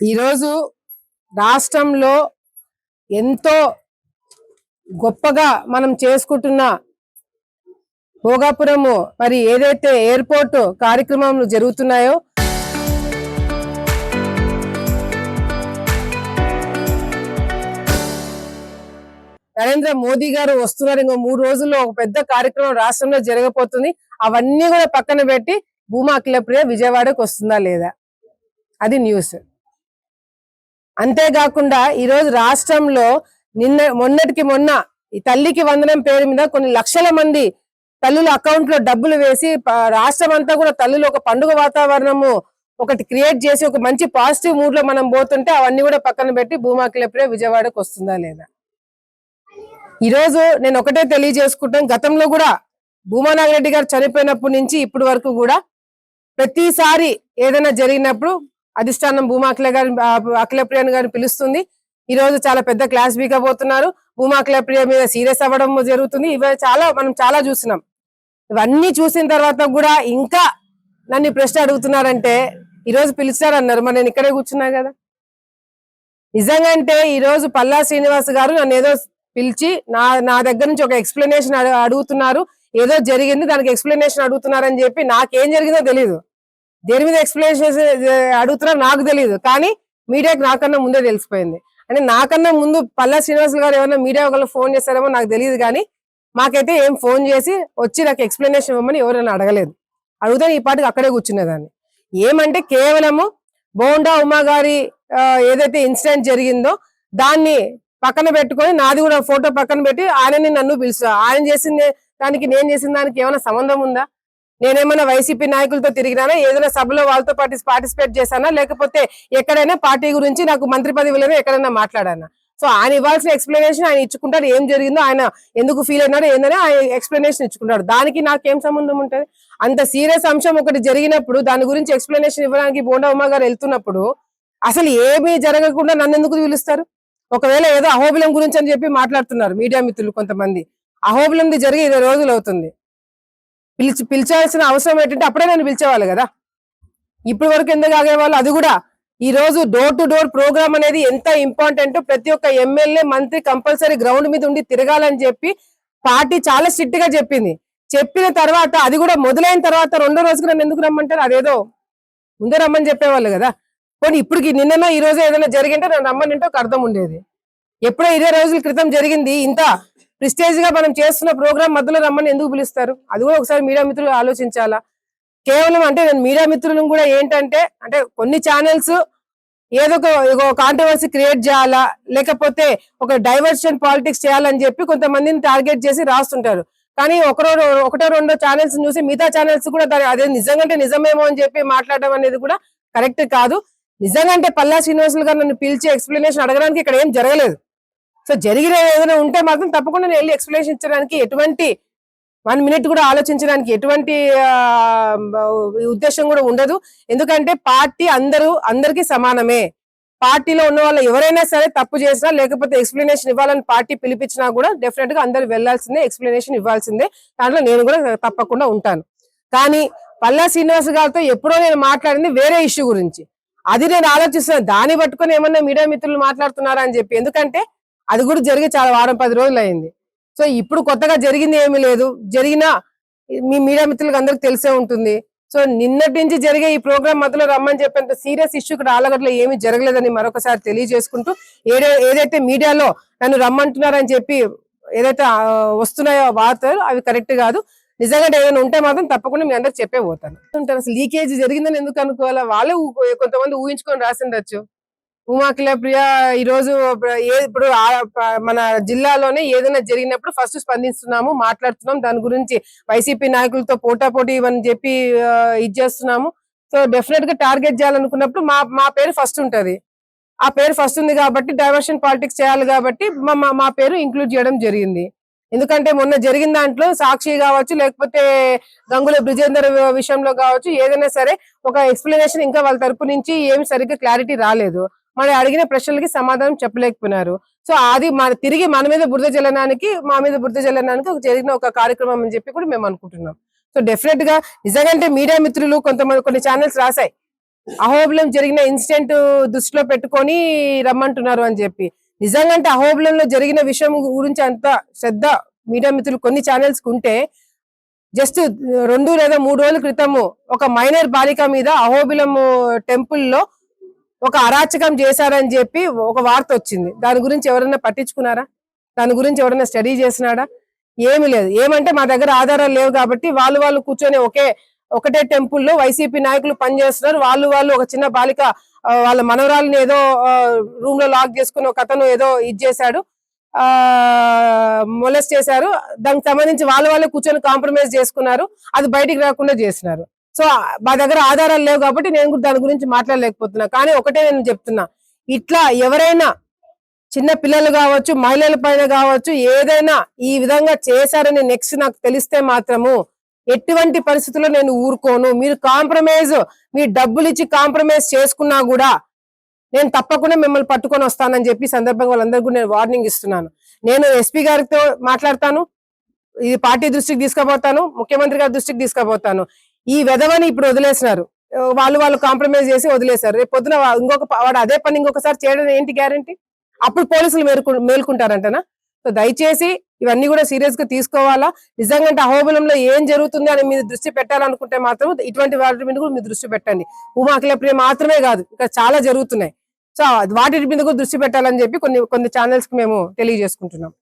ఈరోజు రాష్ట్రంలో ఎంతో గొప్పగా మనం చేసుకుంటున్న భోగాపురము మరి ఏదైతే ఎయిర్పోర్ట్ కార్యక్రమాలు జరుగుతున్నాయో నరేంద్ర మోదీ గారు వస్తున్నారు. ఇంకో 3 రోజుల్లో ఒక పెద్ద కార్యక్రమం రాష్ట్రంలో జరగబోతుంది. అవన్నీ కూడా పక్కన పెట్టి భూమా అఖిలప్రియ విజయవాడకు వస్తుందా లేదా అది న్యూస్. అంతేకాకుండా ఈరోజు రాష్ట్రంలో మొన్నటికి మొన్న ఈ తల్లికి వందనం పేరు మీద కొన్ని లక్షల మంది తల్లుల అకౌంట్ లో డబ్బులు వేసి రాష్ట్రం అంతా కూడా తల్లులు ఒక పండుగ వాతావరణము ఒకటి క్రియేట్ చేసి ఒక మంచి పాజిటివ్ మూడ్ లో మనం పోతుంటే అవన్నీ కూడా పక్కన పెట్టి భూమా అఖిలప్రియ విజయవాడకు వస్తుందా లేదా. ఈరోజు నేను ఒకటే తెలియజేసుకుంటాను, గతంలో కూడా భూమా నాగిరెడ్డి గారు చనిపోయినప్పటి నుంచి ఇప్పటి వరకు కూడా ప్రతిసారి ఏదైనా జరిగినప్పుడు అధిష్టానం భూమా అఖిలప్రియ గారిని పిలుస్తుంది. ఈ రోజు చాలా పెద్ద క్లాస్ బీకపోతున్నారు. భూమా అఖిలప్రియ మీద సీరియస్ అవ్వడం జరుగుతుంది. ఇవి మనం చాలా చూసినాం. ఇవన్నీ చూసిన తర్వాత కూడా ఇంకా నన్ను ప్రశ్న అడుగుతున్నారంటే ఈరోజు పిలిచారన్నారు, మరి నేను ఇక్కడే కూర్చున్నా కదా. నిజంగా అంటే ఈరోజు పల్లా శ్రీనివాస్ గారు నన్ను ఏదో పిలిచి నా దగ్గర నుంచి ఒక ఎక్స్ప్లెనేషన్ అడుగుతున్నారు, ఏదో జరిగింది దానికి ఎక్స్ప్లెనేషన్ అడుగుతున్నారని చెప్పి నాకేం జరిగిందో తెలియదు, దేని మీద ఎక్స్ప్లెనేషన్ అడుగుతున్నారో నాకు తెలియదు. కానీ మీడియాకి నాకన్నా ముందే తెలిసిపోయింది. అంటే నాకన్నా ముందు పల్లా శ్రీనివాస్ గారు ఏమైనా మీడియా ఒకళ్ళు ఫోన్ చేస్తారేమో నాకు తెలియదు, కానీ మాకైతే ఏం ఫోన్ చేసి వచ్చి నాకు ఎక్స్ప్లెనేషన్ ఇవ్వమని ఎవరైనా అడగలేదు. అడిగితే ఈ పాటికి అక్కడే కూర్చునేదాన్ని. ఏమంటే కేవలము బోండా ఉమా గారి ఏదైతే ఇన్సిడెంట్ జరిగిందో దాన్ని పక్కన పెట్టుకొని నాది కూడా ఫోటో పక్కన పెట్టి ఆయనని నన్ను పిలుస్తా. ఆయన చేసింది దానికి నేను చేసిన దానికి ఏమైనా సంబంధం ఉందా? నేనేమైనా వైసీపీ నాయకులతో తిరిగినానా, ఏదైనా సభలో వాళ్ళతో పార్టిసిపేట్ చేశానా, లేకపోతే ఎక్కడైనా పార్టీ గురించి నాకు మంత్రి పదవిలోనే ఎక్కడైనా మాట్లాడానా? సో ఆయన ఇవ్వాల్సిన ఎక్స్ప్లెనేషన్ ఆయన ఇచ్చుకుంటాడు. ఏం జరిగిందో ఆయన ఎందుకు ఫీల్ అయినాడో ఏందని ఆయన ఎక్స్ప్లెనేషన్ ఇచ్చుకుంటాడు. దానికి నాకేం సంబంధం ఉంటుంది? అంత సీరియస్ అంశం ఒకటి జరిగినప్పుడు దాని గురించి ఎక్స్ప్లెనేషన్ ఇవ్వడానికి బోండా ఉమా గారు వెళ్తున్నప్పుడు అసలు ఏమీ జరగకుండా నన్ను ఎందుకు పిలుస్తారు? ఒకవేళ ఏదో అహోబిలం గురించి అని చెప్పి మాట్లాడుతున్నారు మీడియా మిత్రులు కొంతమంది. అహోబిలంది జరిగి 20 రోజులు అవుతుంది. పిలిచాల్సిన అవసరం ఏంటంటే అప్పుడే నన్ను పిలిచేవాళ్ళు కదా, ఇప్పటి వరకు ఎందుకు ఆగేవాళ్ళు? అది కూడా ఈ రోజు డోర్ టు డోర్ ప్రోగ్రామ్ అనేది ఎంత ఇంపార్టెంట్, ప్రతి ఒక్క ఎమ్మెల్యే మంత్రి కంపల్సరీ గ్రౌండ్ మీద ఉండి తిరగాలని చెప్పి పార్టీ చాలా స్ట్రిక్ట్ గా చెప్పింది. చెప్పిన తర్వాత అది కూడా మొదలైన తర్వాత 2వ రోజుకి నన్ను ఎందుకు రమ్మంటారు? అదేదో ముందే రమ్మని చెప్పేవాళ్ళు కదా. పోనీ ఇప్పటికి నిన్ననో ఈ రోజు ఏదైనా జరిగింటే నన్ను రమ్మనింటే ఒక అర్థం ఉండేది. ఎప్పుడో 20 రోజుల క్రితం జరిగింది, ఇంత ప్రిస్టేజ్ గా మనం చేస్తున్న ప్రోగ్రామ్ మధ్యలో రమ్మని ఎందుకు పిలుస్తారు? అది కూడా ఒకసారి మీడియా మిత్రులు ఆలోచించాలా. కేవలం అంటే నేను మీడియా మిత్రులను కూడా ఏంటంటే అంటే కొన్ని ఛానల్స్ ఏదో ఒక కాంట్రవర్సీ క్రియేట్ చేయాలా, లేకపోతే ఒక డైవర్షన్ పాలిటిక్స్ చేయాలని చెప్పి కొంతమందిని టార్గెట్ చేసి రాస్తుంటారు. కానీ ఒకటో రెండో ఛానల్స్ చూసి మిగతా ఛానల్స్ కూడా అదే నిజంగా నిజమేమో అని చెప్పి మాట్లాడడం అనేది కూడా కరెక్ట్ కాదు. నిజంగా అంటే పల్లా శ్రీనివాసులు గారు నన్ను పిలిచి ఎక్స్ప్లెనేషన్ అడగడానికి ఇక్కడ ఏం జరగలేదు. సో జరిగిన ఏదైనా ఉంటే మాత్రం తప్పకుండా నేను వెళ్ళి ఎక్స్ప్లెనేషన్ ఇచ్చడానికి ఎటువంటి 1 మినిట్ కూడా ఆలోచించడానికి ఎటువంటి ఉద్దేశం కూడా ఉండదు. ఎందుకంటే పార్టీ అందరికీ సమానమే. పార్టీలో ఉన్న వాళ్ళు ఎవరైనా సరే తప్పు చేసినా లేకపోతే ఎక్స్ప్లెనేషన్ ఇవ్వాలని పార్టీ పిలిపించినా కూడా డెఫినెట్ గా అందరు వెళ్లాల్సిందే, ఎక్స్ప్లెనేషన్ ఇవ్వాల్సిందే. దాంట్లో నేను కూడా తప్పకుండా ఉంటాను. కానీ పల్లా శ్రీనివాస్ గారితో ఎప్పుడో నేను మాట్లాడింది వేరే ఇష్యూ గురించి, అది నేను ఆలోచిస్తున్నాను. దాన్ని పట్టుకొని ఏమన్నా మీడియా మిత్రులు మాట్లాడుతున్నారా అని చెప్పి. ఎందుకంటే అది కూడా జరిగి చాలా వారం 10 రోజులు అయింది. సో ఇప్పుడు కొత్తగా జరిగింది ఏమీ లేదు. జరిగినా మీ మీడియా మిత్రులకు అందరికి తెలిసే ఉంటుంది. సో నిన్నటి నుంచి జరిగే ఈ ప్రోగ్రామ్ మధ్యలో రమ్మని చెప్పేంత సీరియస్ ఇష్యూ ఇక్కడ ఆలగడ్డలో ఏమీ జరగలేదని మరొకసారి తెలియజేసుకుంటూ, ఏదైతే మీడియాలో నన్ను రమ్మంటున్నారని చెప్పి ఏదైతే వస్తున్నాయో వార్తలు అవి కరెక్ట్ కాదు. నిజంగా ఏదైనా ఉంటే మాత్రం తప్పకుండా మీ అందరికి చెప్పే పోతాను. అసలు లీకేజ్ జరిగిందని ఎందుకు అనుకోవాలా? వాళ్ళే కొంతమంది ఊహించుకొని రాసిండొచ్చు. భూమా అఖిలప్రియ ఈ రోజు ఇప్పుడు మన జిల్లాలోనే ఏదైనా జరిగినప్పుడు ఫస్ట్ స్పందిస్తున్నాము, మాట్లాడుతున్నాం, దాని గురించి వైసీపీ నాయకులతో పోటాపోటీ ఇవని చెప్పి ఇది చేస్తున్నాము. సో డెఫినెట్ గా టార్గెట్ చేయాలనుకున్నప్పుడు మా పేరు ఫస్ట్ ఉంటది. ఆ పేరు ఫస్ట్ ఉంది కాబట్టి డైవర్షన్ పాలిటిక్స్ చేయాలి కాబట్టి మా పేరు ఇంక్లూడ్ చేయడం జరిగింది. ఎందుకంటే మొన్న జరిగిన దాంట్లో సాక్షి కావచ్చు, లేకపోతే గంగుల బ్రిజేందర్ విషయంలో కావచ్చు, ఏదైనా సరే ఒక ఎక్స్ప్లెనేషన్ ఇంకా వాళ్ళ తరపు నుంచి ఏమి సరిగ్గా క్లారిటీ రాలేదు. మరి అడిగిన ప్రశ్నలకి సమాధానం చెప్పలేకపోయినారు. సో అది తిరిగి మన మీద బురద జల్లడానికి, మా మీద బురద జల్లడానికి జరిగిన ఒక కార్యక్రమం అని చెప్పి కూడా మేము అనుకుంటున్నాం. సో డెఫినెట్ గా నిజంగా మీడియా మిత్రులు కొన్ని ఛానల్స్ రాశాయి, అహోబిలం జరిగిన ఇన్సిడెంట్ దృష్టిలో పెట్టుకొని రమ్మంటున్నారు అని చెప్పి. నిజంగా అంటే అహోబిలంలో జరిగిన విషయం గురించి అంత శ్రద్ధ మీడియా మిత్రులు కొన్ని ఛానల్స్ ఉంటే, జస్ట్ 2 లేదా 3 రోజుల క్రితము ఒక మైనర్ బాలిక మీద అహోబిలం టెంపుల్ లో ఒక అరాచకం చేశారని చెప్పి ఒక వార్త వచ్చింది. దాని గురించి ఎవరైనా పట్టించుకున్నారా? దాని గురించి ఎవరైనా స్టడీ చేసినాడా? ఏమీ లేదు. ఏమంటే మా దగ్గర ఆధారాలు లేవు కాబట్టి వాళ్ళు కూర్చొని ఒకటే టెంపుల్లో వైసీపీ నాయకులు పనిచేస్తున్నారు. వాళ్ళు ఒక చిన్న బాలిక వాళ్ళ మనవరాలని ఏదో రూమ్ లో లాక్ చేసుకుని ఒక అతను ఏదో ఇది చేశాడు, మొలెస్ట్ చేశారు. దానికి సంబంధించి వాళ్ళే కూర్చొని కాంప్రమైజ్ చేసుకున్నారు. అది బయటికి రాకుండా చేసినారు. సో మా దగ్గర ఆధారాలు లేవు కాబట్టి నేను కూడా దాని గురించి మాట్లాడలేకపోతున్నా. కానీ ఒకటే నేను చెప్తున్నా, ఇట్లా ఎవరైనా చిన్న పిల్లలు కావచ్చు, మహిళల పైన కావచ్చు, ఏదైనా ఈ విధంగా చేశారని నెక్స్ట్ నాకు తెలిస్తే మాత్రము ఎటువంటి పరిస్థితుల్లో నేను ఊరుకోను. మీరు మీ డబ్బులు ఇచ్చి కాంప్రమైజ్ చేసుకున్నా కూడా నేను తప్పకుండా మిమ్మల్ని పట్టుకొని వస్తానని చెప్పి సందర్భంగా వాళ్ళందరికీ నేను వార్నింగ్ ఇస్తున్నాను. నేను ఎస్పీ గారితో మాట్లాడతాను, ఇది పార్టీ దృష్టికి తీసుకుపోతాను, ముఖ్యమంత్రి గారి దృష్టికి తీసుకుపోతాను. ఈ వెధవని ఇప్పుడు వదిలేసినారు, వాళ్ళు కాంప్రమైజ్ చేసి వదిలేశారు. రేపు పొద్దున వాడు అదే పని ఇంకొకసారి చేయడం ఏంటి గ్యారంటీ? అప్పుడు పోలీసులు మేల్కుంటారంటనా? సో దయచేసి ఇవన్నీ కూడా సీరియస్ గా తీసుకోవాలా. నిజంగా అహోబిలంలో ఏం జరుగుతుంది అని మీరు దృష్టి పెట్టాలనుకుంటే మాత్రం ఇటువంటి వాటి మీద కూడా మీరు దృష్టి పెట్టండి. ఉమా అఖిలప్రియ మాత్రమే కాదు, ఇంకా చాలా జరుగుతున్నాయి. సో వాటి మీద కూడా దృష్టి పెట్టాలని చెప్పి కొన్ని ఛానల్స్ కి మేము తెలియజేసుకుంటున్నాం.